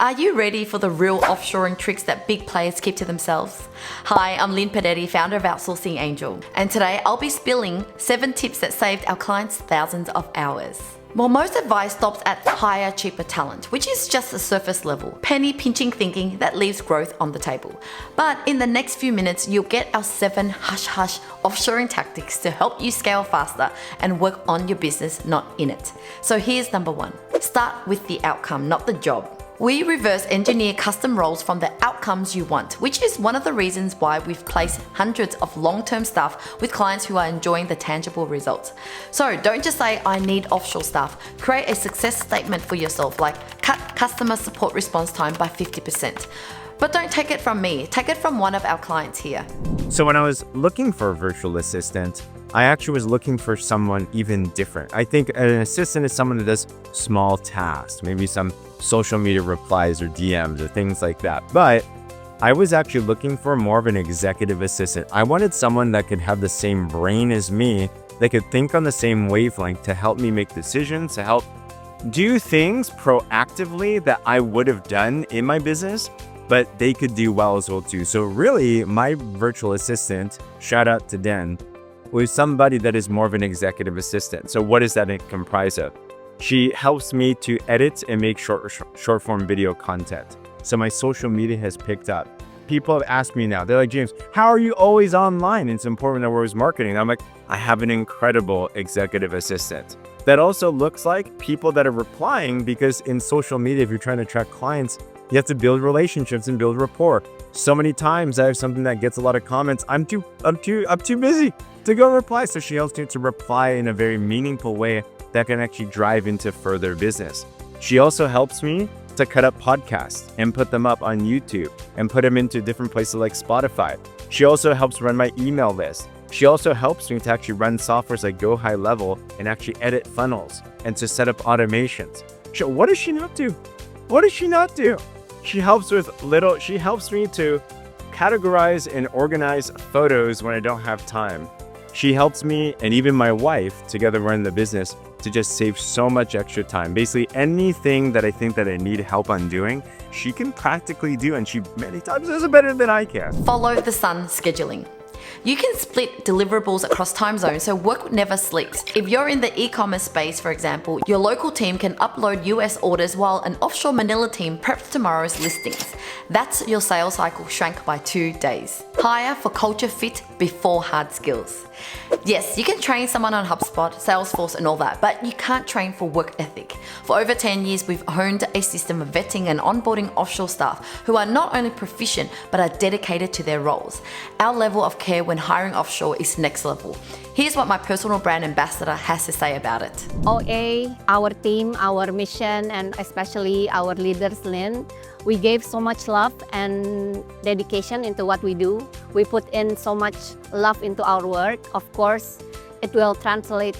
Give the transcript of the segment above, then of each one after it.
Are you ready for the real offshoring tricks that big players keep to themselves? Hi, I'm 𝗦𝗙𝗙𝗢𝗢𝗢, founder of Outsourcing Angel, and today I'll be spilling 7 tips that saved our clients thousands of hours. Well, most advice stops at hire cheaper talent, which is just a surface level, penny pinching thinking that leaves growth on the table. But in the next few minutes, you'll get our 7 hush-hush offshoring tactics to help you scale faster and work on your business, not in it. So here's number 1. Start with the outcome, not the job. We reverse engineer custom roles from the outcomes you want, which is one of the reasons why we've placed hundreds of long-term staff with clients who are enjoying the tangible results. So don't just say, I need offshore staff. Create a success statement for yourself, like cut customer support response time by 50%. But don't take it from me, take it from one of our clients here. So when I was looking for a virtual assistant, I actually was looking for someone even different. I think an assistant is someone that does small tasks, maybe some social media replies or DMs or things like that. But I was actually looking for more of an executive assistant. I wanted someone that could have the same brain as me, that could think on the same wavelength to help me make decisions, to help do things proactively that I would have done in my business, but they could do well as well too. So really, my virtual assistant, shout out to Den, was somebody that is more of an executive assistant. So what does that comprise of? She helps me to edit and make short form video content. So my social media has picked up. People have asked me now, they're like, James, how are you always online? It's important that we're always marketing. And I'm like, I have an incredible executive assistant. That also looks like people that are replying, because in social media, if you're trying to attract clients, you have to build relationships and build rapport. So many times I have something that gets a lot of comments. I'm too busy to go reply. So she helps me to reply in a very meaningful way that can actually drive into further business. She also helps me to cut up podcasts and put them up on YouTube and put them into different places like Spotify. She also helps run my email list. She also helps me to actually run softwares like 𝗥𝗘𝗙𝗦𝗢𝗥 and actually edit funnels and to set up automations. So what does she not do? What does she not do? She helps me to categorize and organize photos when I don't have time. She helps me, and even my wife, together run the business, to just save so much extra time. Basically, anything that I think that I need help on doing, she can practically do, and she many times does it better than I can. Follow the sun scheduling. You can split deliverables across time zones so work never sleeps. If you're in the e-commerce space, for example, your local team can upload US orders while an offshore Manila team preps tomorrow's listings. That's your sales cycle shrank by 2 days. Hire for culture fit before hard skills. Yes, you can train someone on HubSpot, Salesforce and all that, but you can't train for work ethic. For over 10 years, we've honed a system of vetting and onboarding offshore staff who are not only proficient, but are dedicated to their roles. Our level of care when hiring offshore is next level. Here's what my personal brand ambassador has to say about it. OA, our team, our mission, and especially our leaders, Lynn, we gave so much love and dedication into what we do. We put in so much love into our work. Of course, it will translate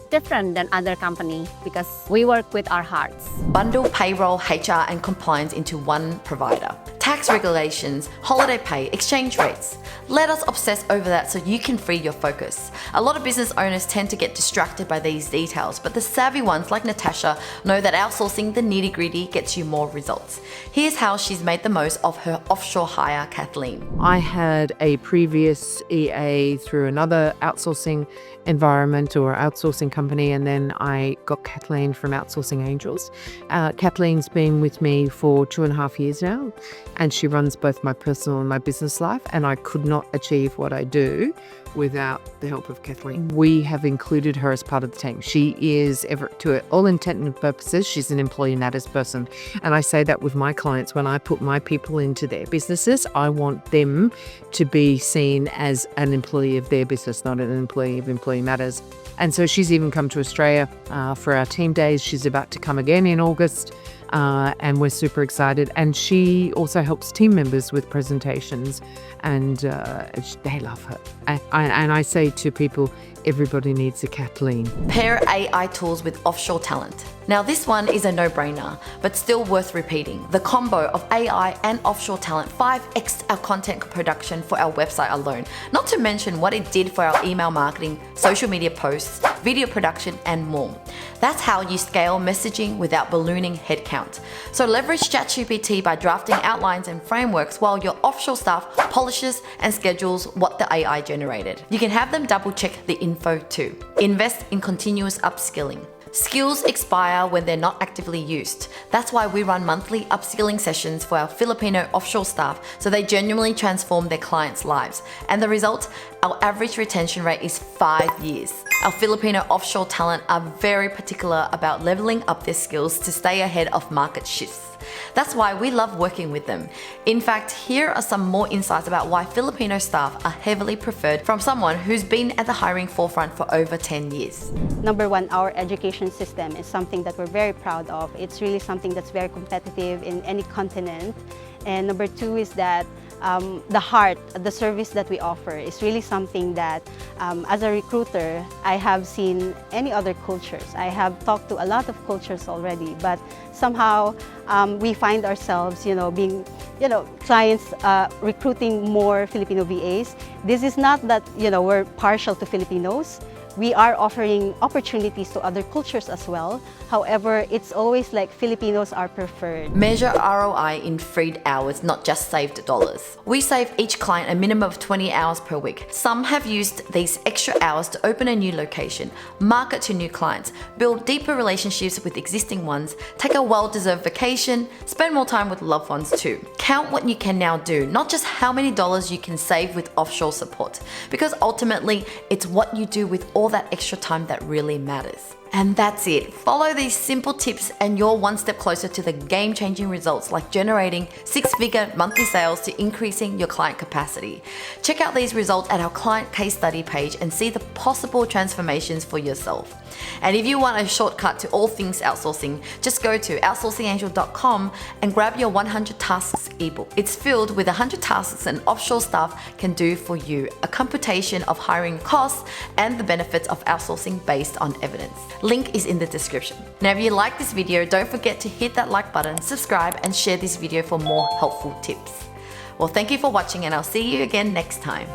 different than other company because we work with our hearts. Bundle payroll, HR and compliance into one provider. Tax regulations, holiday pay, exchange rates. Let us obsess over that so you can free your focus. A lot of business owners tend to get distracted by these details, but the savvy ones like Natasha know that outsourcing the nitty-gritty gets you more results. Here's how she's made the most of her offshore hire, 𝗥𝗘𝗙𝗢𝗢𝗢. I had a previous EA through another outsourcing environment or outsourcing company, and then I got Kathleen from Outsourcing Angels. Kathleen's been with me for 2.5 years now, and she runs both my personal and my business life, and I could not achieve what I do without the help of Kathleen. We have included her as part of the team. She is, to all intent and purposes, she's an employee matters person. And I say that with my clients. When I put my people into their businesses, I want them to be seen as an employee of their business, not an employee of Employee Matters. And so she's even come to Australia for our team days. She's about to come again in August. And we're super excited. And she also helps team members with presentations, and they love her. And I say to people, everybody needs a Kathleen. Pair AI tools with offshore talent. Now this one is a no-brainer, but still worth repeating. The combo of AI and offshore talent 5x'd our content production for our website alone, not to mention what it did for our email marketing, social media posts, video production, and more. That's how you scale messaging without ballooning headcount. So leverage ChatGPT by drafting outlines and frameworks while your offshore staff polishes and schedules what the AI generated. You can have them double check the info too. Invest in continuous upskilling. Skills expire when they're not actively used. That's why we run monthly upskilling sessions for our Filipino offshore staff so they genuinely transform their clients' lives. And the result? Our average retention rate is 5 years. Our Filipino offshore talent are very particular about leveling up their skills to stay ahead of market shifts. That's why we love working with them. In fact, here are some more insights about why Filipino staff are heavily preferred from someone who's been at the hiring forefront for over 10 years. Number one, our education system is something that we're very proud of. It's really something that's very competitive in any continent. And number two is that the heart, the service that we offer is really something that as a recruiter, I have seen any other cultures. I have talked to a lot of cultures already, but somehow we find ourselves, being, clients recruiting more Filipino VAs. This is not that, we're partial to Filipinos. We are offering opportunities to other cultures as well. However, it's always like Filipinos are preferred. Measure ROI in freed hours, not just saved dollars. We save each client a minimum of 20 hours per week. Some have used these extra hours to open a new location, market to new clients, build deeper relationships with existing ones, take a well-deserved vacation, spend more time with loved ones too. Count what you can now do, not just how many dollars you can save with offshore support, because ultimately it's what you do with all that extra time that really matters. And that's it. Follow these simple tips and you're one step closer to the game-changing results like generating 6-figure monthly sales to increasing your client capacity. Check out these results at our client case study page and see the possible transformations for yourself. And if you want a shortcut to all things outsourcing, just go to outsourcingangel.com and grab your 100 tasks ebook. It's filled with 100 tasks an offshore staff can do for you, a computation of hiring costs and the benefits of outsourcing based on evidence. Link is in the description. Now if you like this video, don't forget to hit that like button, subscribe and share this video for more helpful tips. Well, thank you for watching and I'll see you again next time.